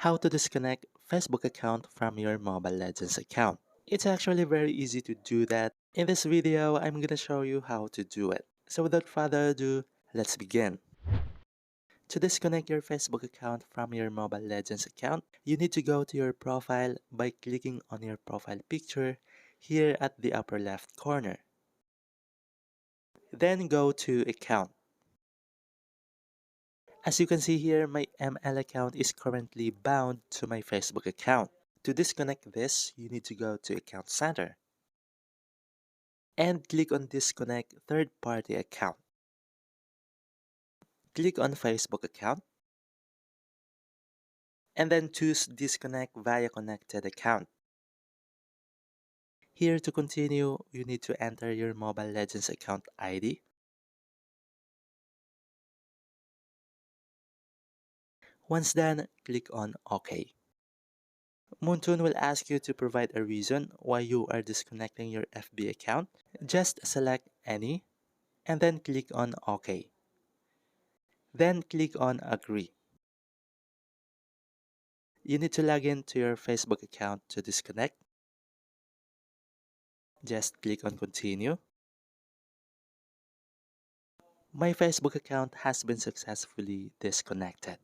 How to disconnect Facebook account from your Mobile Legends account. It's actually very easy to do that. In this video, I'm gonna show you how to do it. So without further ado, let's begin. To disconnect your Facebook account from your Mobile Legends account, you need to go to your profile by clicking on your profile picture here at the upper left corner. Then go to Account. As you can see here, my ML account is currently bound to my Facebook account. To disconnect this, you need to go to Account Center and click on Disconnect Third-Party Account. Click on Facebook account and then choose Disconnect via Connected Account. Here to continue, you need to enter your Mobile Legends account ID. Once done, click on OK. Moontoon will ask you to provide a reason why you are disconnecting your FB account. Just select any and then click on OK. Then click on Agree. You need to log in to your Facebook account to disconnect. Just click on Continue. My Facebook account has been successfully disconnected.